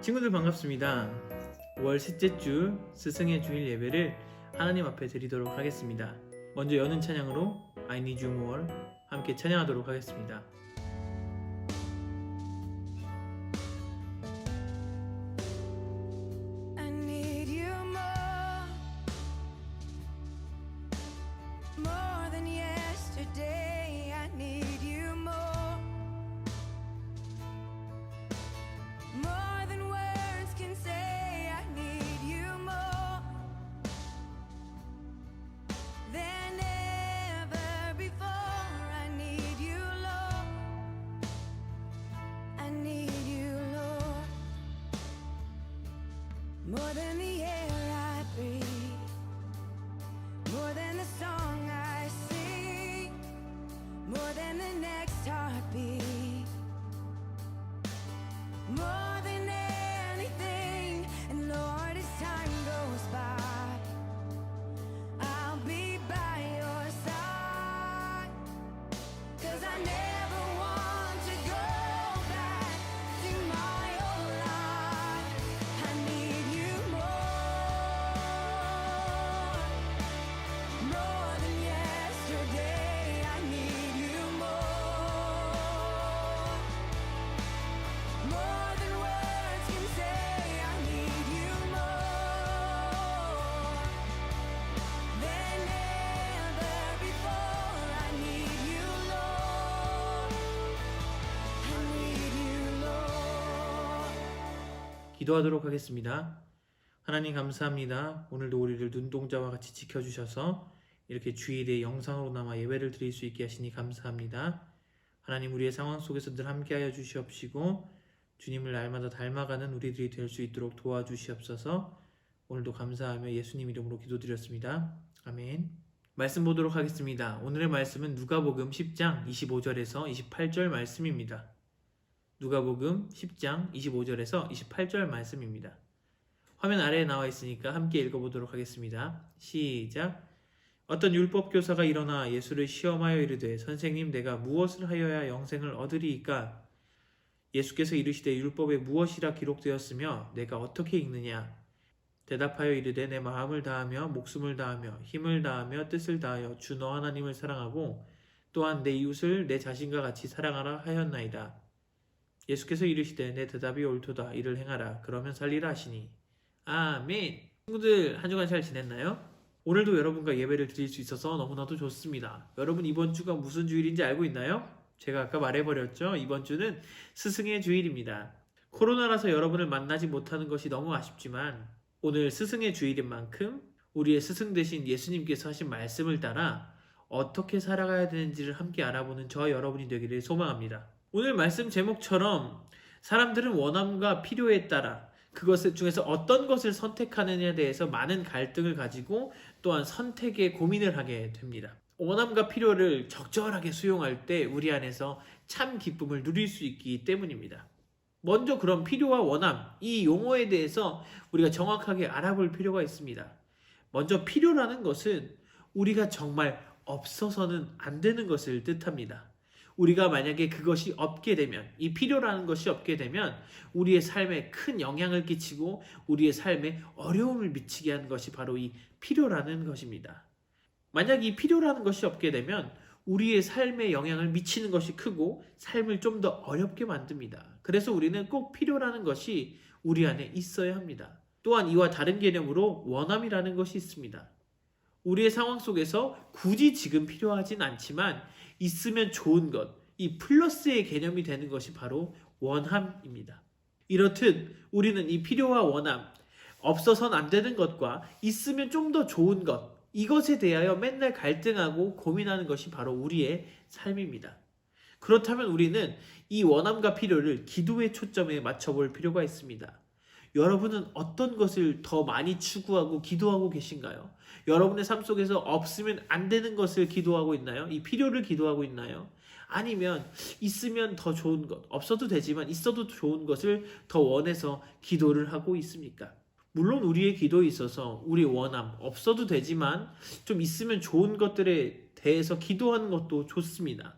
친구들 반갑습니다. 5월 셋째 주 스승의 주일 예배를 하나님 앞에 드리도록 하겠습니다. 먼저 여는 찬양으로 I Need You More 함께 찬양하도록 하겠습니다. I need you more than yesterday. I need you more than words can say. I need you more than ever before. I need you, Lord. I need you, Lord, more than the air I breathe, more than the song I sing, more than the next heartbeat, more than anything. And Lord, as time goes by, I'll be by your side, 'cause I never want to go back to my old life. I need you more than yesterday. I need you more than words can say. I need you more than ever before. I need you, Lord. I need you, Lord. 기도하도록 하겠습니다. 하나님 감사합니다. 오늘도 우리를 눈동자와 같이 지켜주셔서 이렇게 주일에 영상으로나마 예배를 드릴 수 있게 하시니 감사합니다. 하나님, 우리의 상황 속에서 늘 함께하여 주시옵시고 주님을 날마다 닮아가는 우리들이 될 수 있도록 도와주시옵소서. 오늘도 감사하며 예수님 이름으로 기도드렸습니다. 아멘. 말씀 보도록 하겠습니다. 오늘의 말씀은 누가복음 10장 25절에서 28절 말씀입니다. 누가복음 10장 25절에서 28절 말씀입니다. 화면 아래에 나와 있으니까 함께 읽어보도록 하겠습니다. 시작. 어떤 율법교사가 일어나 예수를 시험하여 이르되, 선생님, 내가 무엇을 하여야 영생을 얻으리이까? 예수께서 이르시되, 율법에 무엇이라 기록되었으며 내가 어떻게 읽느냐? 대답하여 이르되, 내 마음을 다하며 목숨을 다하며 힘을 다하며 뜻을 다하여 주 너 하나님을 사랑하고 또한 내 이웃을 내 자신과 같이 사랑하라 하였나이다. 예수께서 이르시되, 내 대답이 옳도다. 이를 행하라. 그러면 살리라 하시니. 아멘. 친구들, 한 주간 잘 지냈나요? 오늘도 여러분과 예배를 드릴 수 있어서 너무나도 좋습니다. 여러분, 이번 주가 무슨 주일인지 알고 있나요? 제가 아까 말해버렸죠. 이번 주는 스승의 주일입니다. 코로나라서 여러분을 만나지 못하는 것이 너무 아쉽지만 오늘 스승의 주일인 만큼 우리의 스승 되신 예수님께서 하신 말씀을 따라 어떻게 살아가야 되는지를 함께 알아보는 저 여러분이 되기를 소망합니다. 오늘 말씀 제목처럼 사람들은 원함과 필요에 따라 그것 중에서 어떤 것을 선택하느냐에 대해서 많은 갈등을 가지고 또한 선택에 고민을 하게 됩니다. 원함과 필요를 적절하게 수용할 때 우리 안에서 참 기쁨을 누릴 수 있기 때문입니다. 먼저 그럼 필요와 원함, 이 용어에 대해서 우리가 정확하게 알아볼 필요가 있습니다. 먼저 필요라는 것은 우리가 정말 없어서는 안 되는 것을 뜻합니다. 우리가 만약에 그것이 없게 되면, 이 필요라는 것이 없게 되면 우리의 삶에 큰 영향을 끼치고 우리의 삶에 어려움을 미치게 하는 것이 바로 이 필요라는 것입니다. 만약 이 필요라는 것이 없게 되면 우리의 삶에 영향을 미치는 것이 크고 삶을 좀 더 어렵게 만듭니다. 그래서 우리는 꼭 필요라는 것이 우리 안에 있어야 합니다. 또한 이와 다른 개념으로 원함이라는 것이 있습니다. 우리의 상황 속에서 굳이 지금 필요하진 않지만 있으면 좋은 것, 이 플러스의 개념이 되는 것이 바로 원함입니다. 이렇듯 우리는 이 필요와 원함, 없어서는 안 되는 것과 있으면 좀 더 좋은 것, 이것에 대하여 맨날 갈등하고 고민하는 것이 바로 우리의 삶입니다. 그렇다면 우리는 이 원함과 필요를 기도의 초점에 맞춰볼 필요가 있습니다. 여러분은 어떤 것을 더 많이 추구하고 기도하고 계신가요? 여러분의 삶 속에서 없으면 안 되는 것을 기도하고 있나요? 이 필요를 기도하고 있나요? 아니면 있으면 더 좋은 것, 없어도 되지만 있어도 좋은 것을 더 원해서 기도를 하고 있습니까? 물론 우리의 기도에 있어서 우리 원함, 없어도 되지만 좀 있으면 좋은 것들에 대해서 기도하는 것도 좋습니다.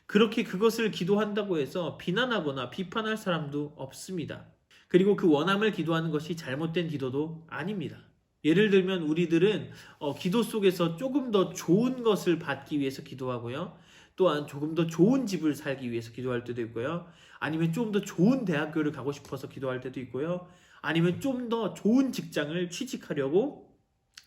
그렇게 그것을 기도한다고 해서 비난하거나 비판할 사람도 없습니다. 그리고 그 원함을 기도하는 것이 잘못된 기도도 아닙니다. 예를 들면 우리들은 기도 속에서 조금 더 좋은 것을 받기 위해서 기도하고요. 또한 조금 더 좋은 집을 살기 위해서 기도할 때도 있고요. 아니면 좀 더 좋은 대학교를 가고 싶어서 기도할 때도 있고요. 아니면 좀 더 좋은 직장을 취직하려고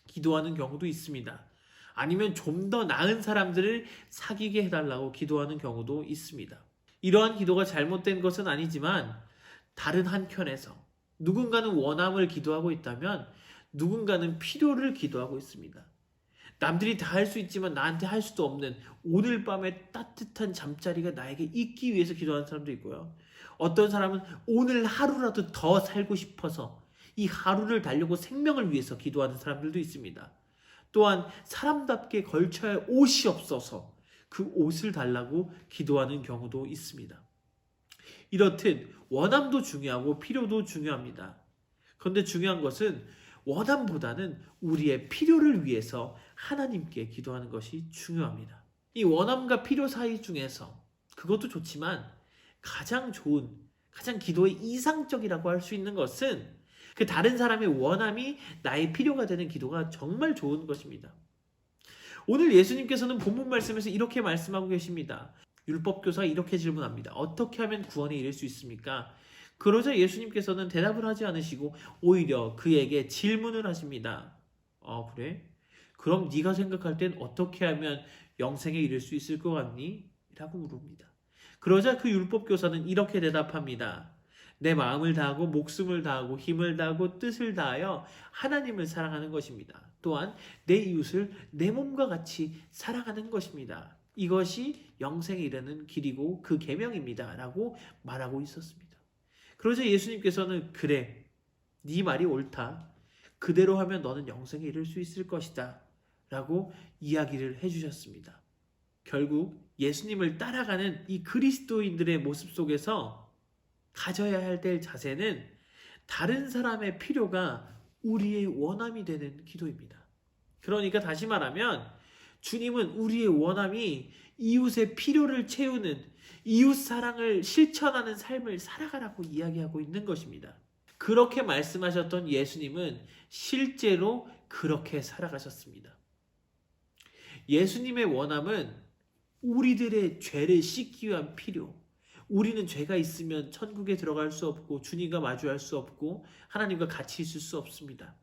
기도하는 경우도 있습니다. 아니면 좀 더 나은 사람들을 사귀게 해달라고 기도하는 경우도 있습니다. 이러한 기도가 잘못된 것은 아니지만 다른 한켠에서 누군가는 원함을 기도하고 있다면 누군가는 필요를 기도하고 있습니다. 남들이 다 할 수 있지만 나한테 할 수도 없는 오늘 밤에 따뜻한 잠자리가 나에게 있기 위해서 기도하는 사람도 있고요. 어떤 사람은 오늘 하루라도 더 살고 싶어서 이 하루를 달려고 생명을 위해서 기도하는 사람들도 있습니다. 또한 사람답게 걸쳐야 할 옷이 없어서 그 옷을 달라고 기도하는 경우도 있습니다. 이렇듯 원함도 중요하고 필요도 중요합니다. 그런데 중요한 것은 원함보다는 우리의 필요를 위해서 하나님께 기도하는 것이 중요합니다. 이 원함과 필요 사이 중에서 그것도 좋지만 가장 좋은, 가장 기도의 이상적이라고 할 수 있는 것은 그 다른 사람의 원함이 나의 필요가 되는 기도가 정말 좋은 것입니다. 오늘 예수님께서는 본문 말씀에서 이렇게 말씀하고 계십니다. 율법교사가 이렇게 질문합니다. 어떻게 하면 구원에 이를 수 있습니까? 그러자 예수님께서는 대답을 하지 않으시고 오히려 그에게 질문을 하십니다. 그래? 그럼 네가 생각할 땐 어떻게 하면 영생에 이를 수 있을 것 같니? 라고 물습니다. 그러자 그 율법교사는 이렇게 대답합니다. 내 마음을 다하고 목숨을 다하고 힘을 다하고 뜻을 다하여 하나님을 사랑하는 것입니다. 또한 내 이웃을 내 몸과 같이 사랑하는 것입니다. 이것이 영생에 이르는 길이고 그 계명입니다. 라고 말하고 있었습니다. 그러자 예수님께서는 그래, 네 말이 옳다. 그대로 하면 너는 영생에 이를 수 있을 것이다. 라고 이야기를 해주셨습니다. 결국 예수님을 따라가는 이 그리스도인들의 모습 속에서 가져야 할 자세는 다른 사람의 필요가 우리의 원함이 되는 기도입니다. 그러니까 다시 말하면 주님은 우리의 원함이 이웃의 필요를 채우는 이웃 사랑을 실천하는 삶을 살아가라고 이야기하고 있는 것입니다. 그렇게 말씀하셨던 예수님은 실제로 그렇게 살아가셨습니다. 예수님의 원함은 우리들의 죄를 씻기 위한 필요, 우리는 죄가 있으면 천국에 들어갈 수 없고 주님과 마주할 수 없고 하나님과 같이 있을 수 없습니다.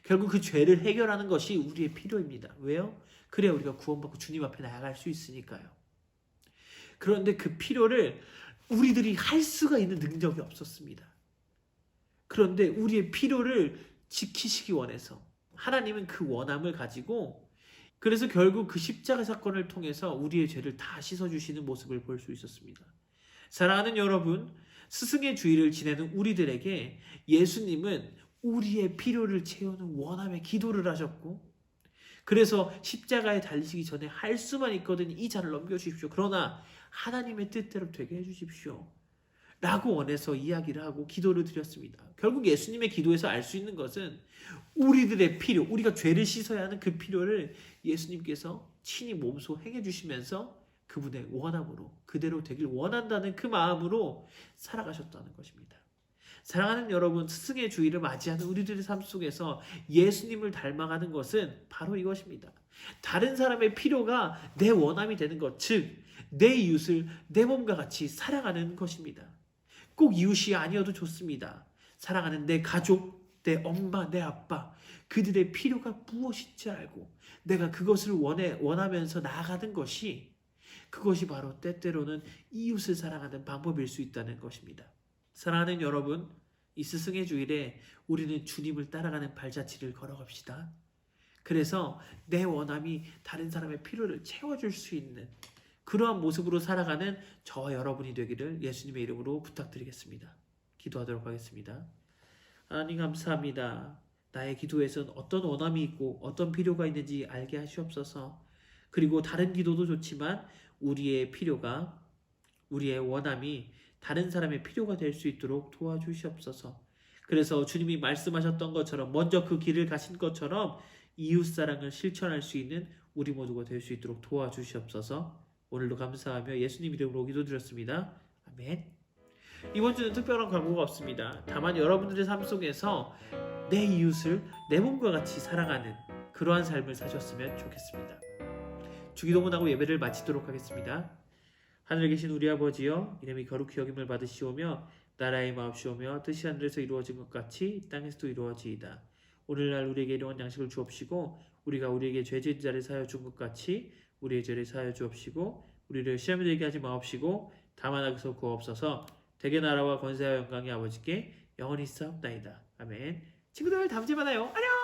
결국 그 죄를 해결하는 것이 우리의 필요입니다. 왜요? 그래야 우리가 구원받고 주님 앞에 나아갈 수 있으니까요. 그런데 그 필요를 우리들이 할 수가 있는 능력이 없었습니다. 그런데 우리의 필요를 지키시기 원해서 하나님은 그 원함을 가지고 그래서 결국 그 십자가 사건을 통해서 우리의 죄를 다 씻어주시는 모습을 볼 수 있었습니다. 사랑하는 여러분, 스승의 주일을 지내는 우리들에게 예수님은 우리의 필요를 채우는 원함의 기도를 하셨고 그래서 십자가에 달리시기 전에 할 수만 있거든 이 잔을 넘겨주십시오. 그러나 하나님의 뜻대로 되게 해주십시오. 라고 원해서 이야기를 하고 기도를 드렸습니다. 결국 예수님의 기도에서 알 수 있는 것은 우리들의 필요, 우리가 죄를 씻어야 하는 그 필요를 예수님께서 친히 몸소 행해 주시면서 그분의 원함으로 그대로 되길 원한다는 그 마음으로 살아가셨다는 것입니다. 사랑하는 여러분, 스승의 주일을 맞이하는 우리들의 삶 속에서 예수님을 닮아가는 것은 바로 이것입니다. 다른 사람의 필요가 내 원함이 되는 것, 즉 내 이웃을 내 몸과 같이 사랑하는 것입니다. 꼭 이웃이 아니어도 좋습니다. 사랑하는 내 가족, 내 엄마, 내 아빠, 그들의 필요가 무엇인지 알고 내가 그것을 원하면서 나아가는 것이 그것이 바로 때때로는 이웃을 사랑하는 방법일 수 있다는 것입니다. 사랑하는 여러분, 이 스승의 주일에 우리는 주님을 따라가는 발자취를 걸어갑시다. 그래서 내 원함이 다른 사람의 필요를 채워줄 수 있는 그러한 모습으로 살아가는 저와 여러분이 되기를 예수님의 이름으로 부탁드리겠습니다. 기도하도록 하겠습니다. 하나님 감사합니다. 나의 기도에선 어떤 원함이 있고 어떤 필요가 있는지 알게 하시옵소서. 그리고 다른 기도도 좋지만 우리의 필요가, 우리의 원함이 다른 사람의 필요가 될 수 있도록 도와주시옵소서. 그래서 주님이 말씀하셨던 것처럼 먼저 그 길을 가신 것처럼 이웃사랑을 실천할 수 있는 우리 모두가 될 수 있도록 도와주시옵소서. 오늘도 감사하며 예수님 이름으로 기도드렸습니다. 아멘. 이번 주는 특별한 광고가 없습니다. 다만 여러분들의 삶 속에서 내 이웃을 내 몸과 같이 사랑하는 그러한 삶을 사셨으면 좋겠습니다. 주기도문하고 예배를 마치도록 하겠습니다. 하늘에 계신 우리 아버지여, 이름이 거룩히 여김을 받으시오며 나라의 마옵시오며 뜻이 하늘에서 이루어진 것 같이 이 땅에서도 이루어지이다. 오늘날 우리에게 일용할 양식을 주옵시고 우리가 우리에게 죄 지은 자를 사하여 준 것 같이 우리의 죄를 사하여 주옵시고 우리를 시험에 들게 하지 마옵시고 다만 악에서 구하옵소서. 대개 나라와 권세와 영광이 아버지께 영원히 있사옵나이다. 아멘. 친구들 다음 주에 만나요. 안녕.